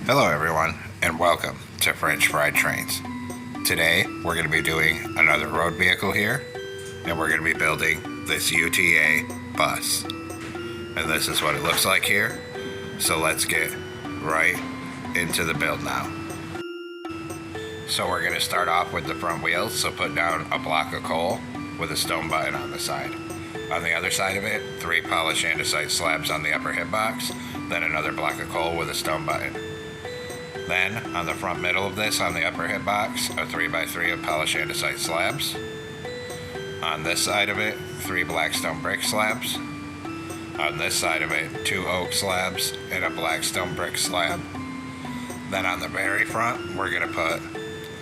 Hello everyone, and welcome to French Fried Trains. Today, we're going to be doing another road vehicle here, and we're going to be building this UTA bus. And this is what it looks like here, so let's get right into the build now. So we're going to start off with the front wheels, so put down a block of coal with a stone button on the side. On the other side of it, 3 polished andesite slabs on the upper hip box, then another block of coal with a stone button. Then, on the front middle of this, on the upper hip box, a 3x3 of polished andesite slabs. On this side of it, 3 black stone brick slabs. On this side of it, 2 oak slabs and a black stone brick slab. Then on the very front, we're going to put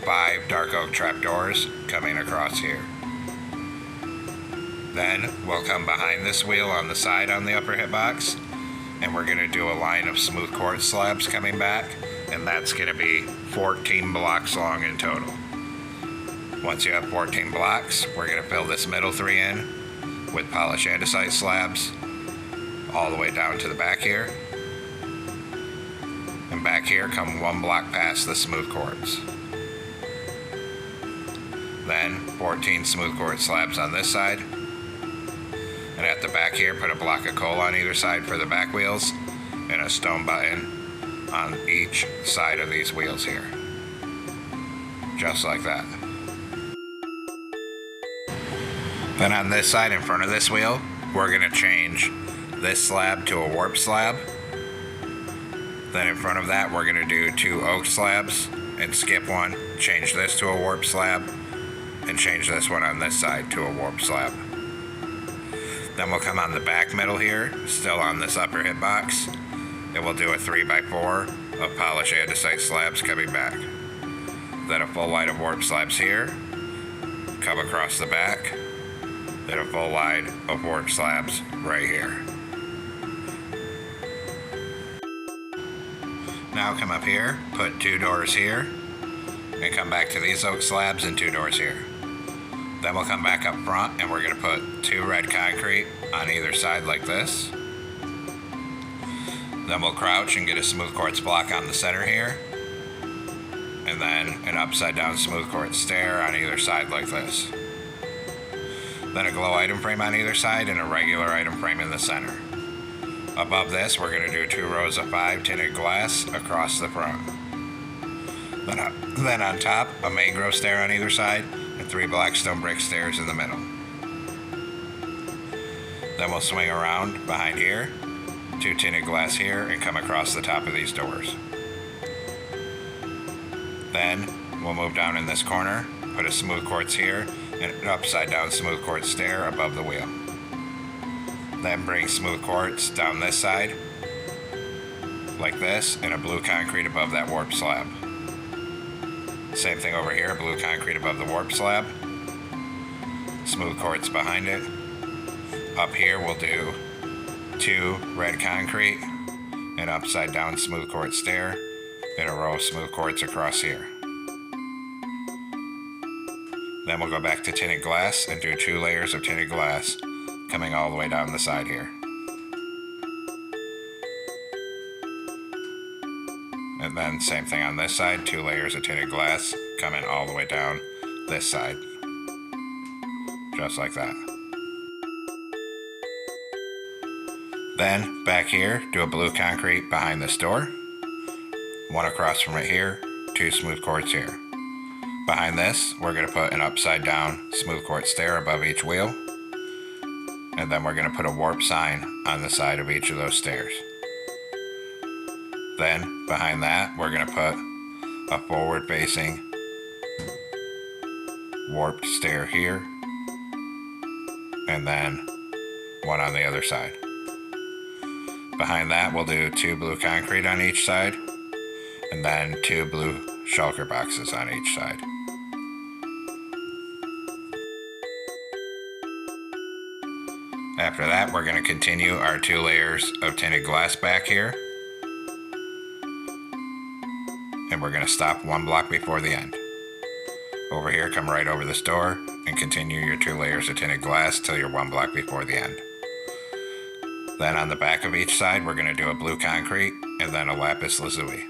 5 dark oak trapdoors coming across here. Then, we'll come behind this wheel on the side on the upper hip box, and we're going to do a line of smooth quartz slabs coming back. And that's going to be 14 blocks long in total. Once you have 14 blocks, we're going to fill this middle 3 in with polished andesite slabs all the way down to the back here. And back here come 1 block past the smooth quartz. Then 14 smooth quartz slabs on this side. And at the back here, put a block of coal on either side for the back wheels and a stone button on each side of these wheels here. Just like that. Then on this side in front of this wheel, we're going to change this slab to a warp slab. Then in front of that, we're going to do 2 oak slabs and skip 1, change this to a warp slab, and change this one on this side to a warp slab. Then we'll come on the back middle here, still on this upper hip box, and we'll do a 3x4 of polished andesite slabs coming back. Then a full line of warp slabs here, come across the back, then a full line of warp slabs right here. Now come up here, put 2 doors here, and come back to these oak slabs and 2 doors here. Then we'll come back up front and we're going to put 2 red concrete on either side like this. Then we'll crouch and get a smooth quartz block on the center here. And then an upside down smooth quartz stair on either side like this. Then a glow item frame on either side and a regular item frame in the center. Above this, we're going to do 2 rows of 5 tinted glass across the front. Then on top, a mangrove stair on either side and 3 black stone brick stairs in the middle. Then we'll swing around behind here, 2 tinted glass here, and come across the top of these doors. Then we'll move down in this corner, put a smooth quartz here, and an upside down smooth quartz stair above the wheel. Then bring smooth quartz down this side, like this, and a blue concrete above that warp slab. Same thing over here, blue concrete above the warp slab, smooth quartz behind it. Up here we'll do 2 red concrete, an upside down smooth quartz stair, and a row of smooth quartz across here. Then we'll go back to tinted glass and do 2 layers of tinted glass coming all the way down the side here. And then same thing on this side, 2 layers of tinted glass coming all the way down this side. Just like that. Then, back here, do a blue concrete behind this door. 1 across from it here, 2 smooth quartz here. Behind this, we're going to put an upside down smooth quartz stair above each wheel. And then we're going to put a warp sign on the side of each of those stairs. Then, behind that, we're going to put a forward facing warped stair here. And then 1 on the other side. Behind that, we'll do 2 blue concrete on each side, and then 2 blue shulker boxes on each side. After that, we're going to continue our 2 layers of tinted glass back here, and we're going to stop 1 block before the end. Over here, come right over this door, and continue your 2 layers of tinted glass till you're 1 block before the end. Then on the back of each side, we're going to do a blue concrete and then a lapis lazuli.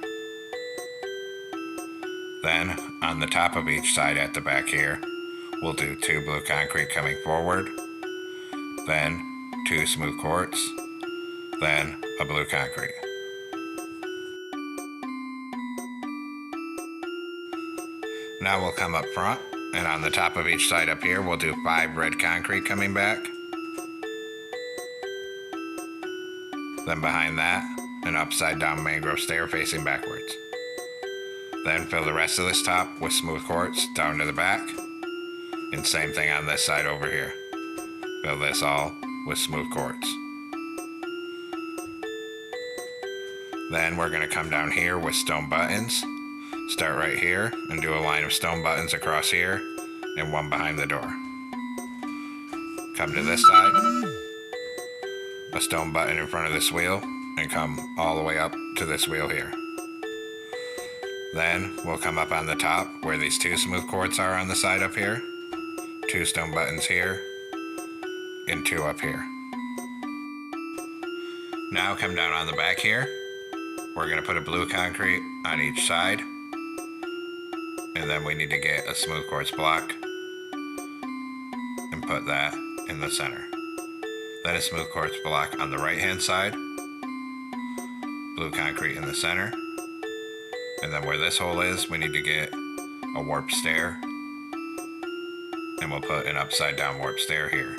on the top of each side at the back here, we'll do 2 blue concrete coming forward, then 2 smooth quartz, then a blue concrete. Now we'll come up front, and on the top of each side up here, we'll do 5 red concrete coming back. Then behind that, an upside down mangrove stair facing backwards. Then fill the rest of this top with smooth quartz down to the back. And same thing on this side over here. Fill this all with smooth quartz. Then we're going to come down here with stone buttons. Start right here and do a line of stone buttons across here and one behind the door. Come to this side, a stone button in front of this wheel, and come all the way up to this wheel here. Then we'll come up on the top where these 2 smooth quartz are on the side up here, 2 stone buttons here, and 2 up here. Now come down on the back here. We're going to put a blue concrete on each side, and then we need to get a smooth quartz block and put that in the center. Then a smooth quartz block on the right hand side, blue concrete in the center, and then where this hole is, we need to get a warp stair, and we'll put an upside down warp stair here.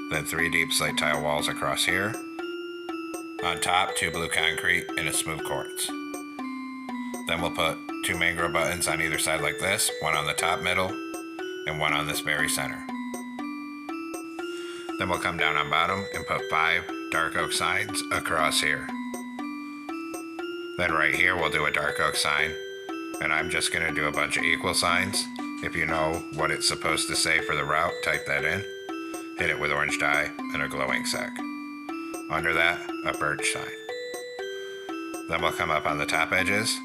Then 3 deep slate tile walls across here. On top, 2 blue concrete and a smooth quartz. Then we'll put 2 mangrove buttons on either side like this, one on the top middle, and one on this very center. Then we'll come down on bottom and put 5 dark oak signs across here. Then right here we'll do a dark oak sign, and I'm just going to do a bunch of equal signs. If you know what it's supposed to say for the route, type that in. Hit it with orange dye and a glow ink sac. Under that, a birch sign. Then we'll come up on the top edges,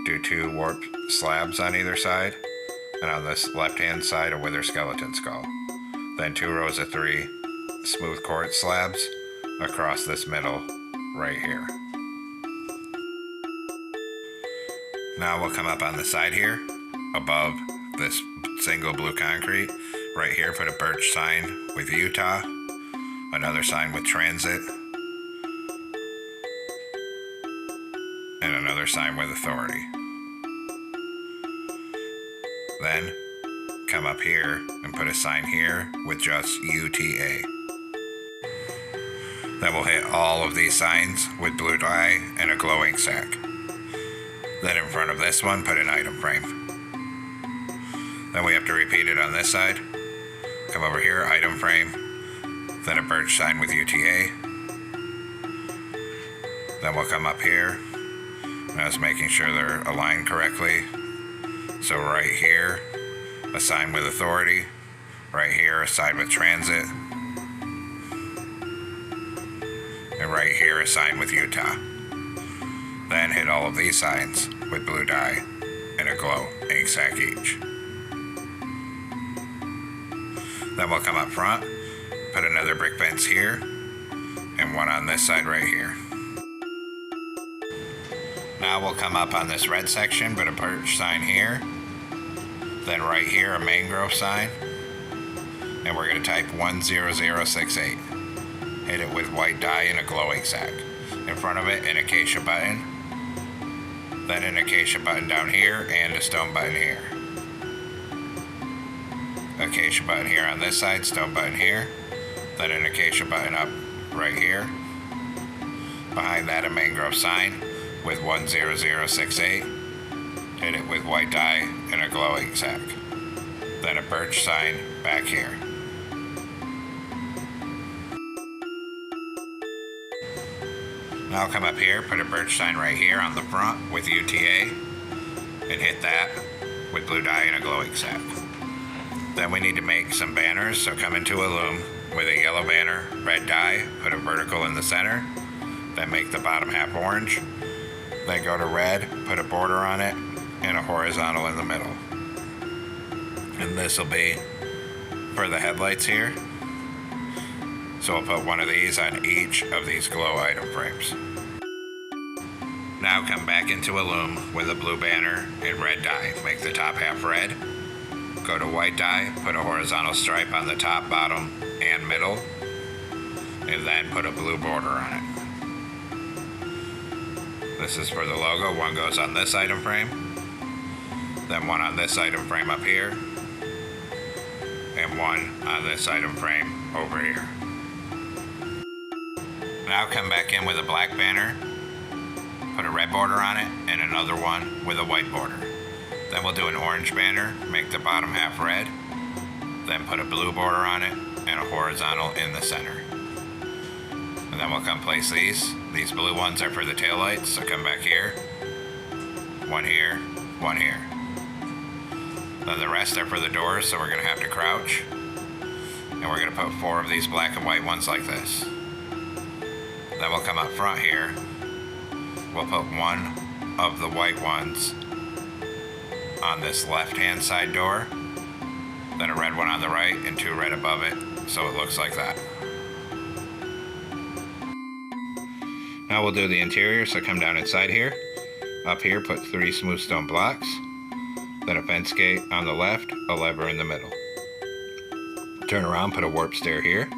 do 2 warp slabs on either side, and on this left hand side a wither skeleton skull. Then 2 rows of 3 smooth quartz slabs across this middle right here. Now we'll come up on the side here, above this single blue concrete. Right here, put a birch sign with Utah, another sign with transit, and another sign with authority. Then come up here and put a sign here with just UTA. Then we'll hit all of these signs with blue dye and a glow ink sac. Then in front of this one, put an item frame. Then we have to repeat it on this side. Come over here, item frame, then a birch sign with UTA. Then we'll come up here, and I was making sure they're aligned correctly. So right here, a sign with authority. Right here, a sign with transit. And right here, a sign with Utah. Then hit all of these signs with blue dye and a glow ink sac each. Then we'll come up front, put another brick fence here, and one on this side right here. Now we'll come up on this red section, put a birch sign here, then right here a mangrove sign, and we're going to type 10068. Hit it with white dye and a glow ink sac. In front of it, an acacia button, then an acacia button down here, and a stone button here. Acacia button here on this side, stone button here, then an acacia button up right here. Behind that, a mangrove sign with 10068. Hit it with white dye and a glow ink sac. Then a birch sign back here. Now come up here, put a birch sign right here on the front with UTA, and hit that with blue dye and a glow ink sac. Then we need to make some banners, so come into a loom with a yellow banner, red dye, put a vertical in the center, then make the bottom half orange, then go to red, put a border on it, and a horizontal in the middle. And this will be for the headlights here. So we'll put one of these on each of these glow item frames. Now come back into a loom with a blue banner and red dye. Make the top half red. Go to white dye, put a horizontal stripe on the top, bottom, and middle, and then put a blue border on it. This is for the logo. One goes on this item frame, then one on this item frame up here, and one on this item frame over here. Now come back in with a black banner, put a red border on it, and another one with a white border. Then we'll do an orange banner, make the bottom half red, then put a blue border on it and a horizontal in the center. And then we'll come place these. These blue ones are for the taillights, so come back here. One here, one here. Then the rest are for the doors, so we're gonna have to crouch. And we're gonna put 4 of these black and white ones like this. Then we'll come up front here. We'll put 1 of the white ones on this left-hand side door, then a red one on the right and 2 red above it, so it looks like that. Now we'll do the interior, so come down inside here. Up here, put 3 smooth stone blocks, then a fence gate on the left, a lever in the middle. Turn around, put a warp stair here,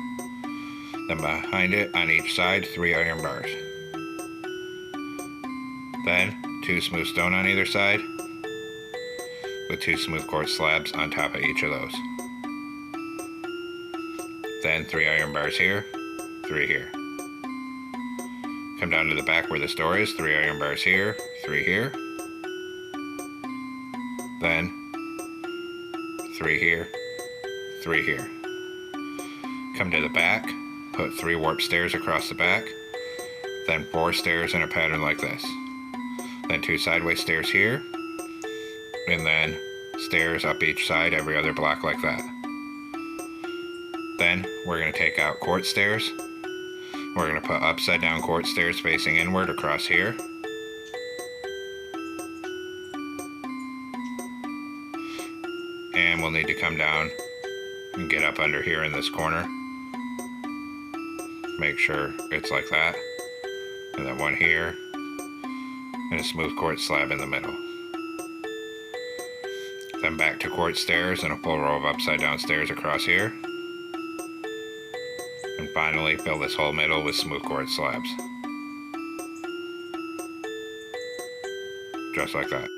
then behind it on each side, 3 iron bars. Then 2 smooth stone on either side, with 2 smooth quartz slabs on top of each of those. Then 3 iron bars here, 3 here. Come down to the back where this door is, 3 iron bars here, 3 here. Then 3 here, 3 here. Come to the back, put 3 warp stairs across the back, then 4 stairs in a pattern like this. Then 2 sideways stairs here, and then stairs up each side every other block like that. Then we're going to take out quartz stairs. We're going to put upside down quartz stairs facing inward across here. And we'll need to come down and get up under here in this corner. Make sure it's like that. And then one here, and a smooth quartz slab in the middle. Then back to quartz stairs and a full row of upside down stairs across here. And finally fill this whole middle with smooth quartz slabs. Just like that.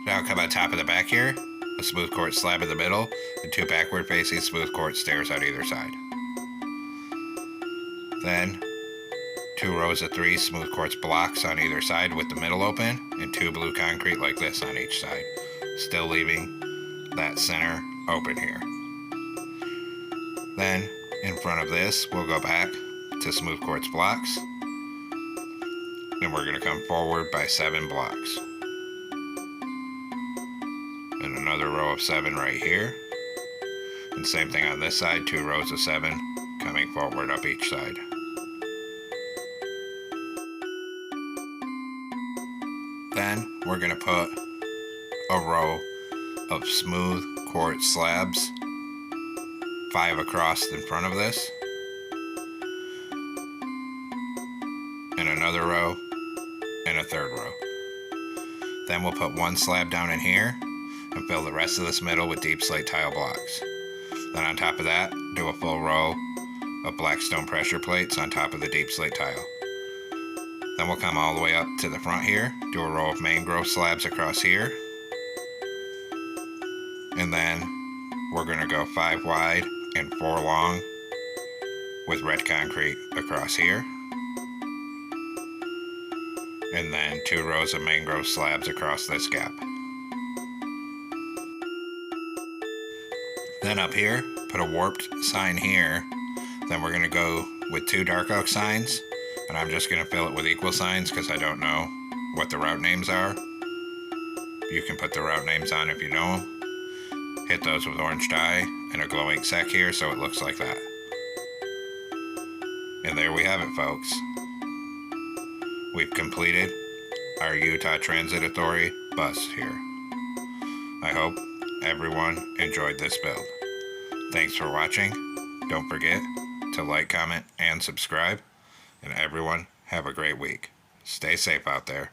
Now come on top of the back here, a smooth quartz slab in the middle, and 2 backward facing smooth quartz stairs on either side. Then 2 rows of 3 smooth quartz blocks on either side with the middle open, and 2 blue concrete like this on each side, still leaving that center open here. Then in front of this, we'll go back to smooth quartz blocks, and we're going to come forward by 7 blocks. And another row of 7 right here, and same thing on this side, 2 rows of 7 coming forward up each side. Then we're going to put a row of smooth quartz slabs, 5 across in front of this, and another row, and a 3rd row. Then we'll put 1 slab down in here and fill the rest of this middle with deep slate tile blocks. Then on top of that, do a full row of black stone pressure plates on top of the deep slate tile. Then we'll come all the way up to the front here, do a row of mangrove slabs across here, and then we're going to go 5 wide and 4 long with red concrete across here, and then 2 rows of mangrove slabs across this gap. Then up here, put a warped sign here. Then we're going to go with 2 dark oak signs, and I'm just going to fill it with equal signs because I don't know what the route names are. You can put the route names on if you know them. Hit those with orange dye and a glow ink sack here so it looks like that. And there we have it, folks. We've completed our Utah Transit Authority bus here. I hope everyone enjoyed this build. Thanks for watching. Don't forget to like, comment, and subscribe. And everyone, have a great week. Stay safe out there.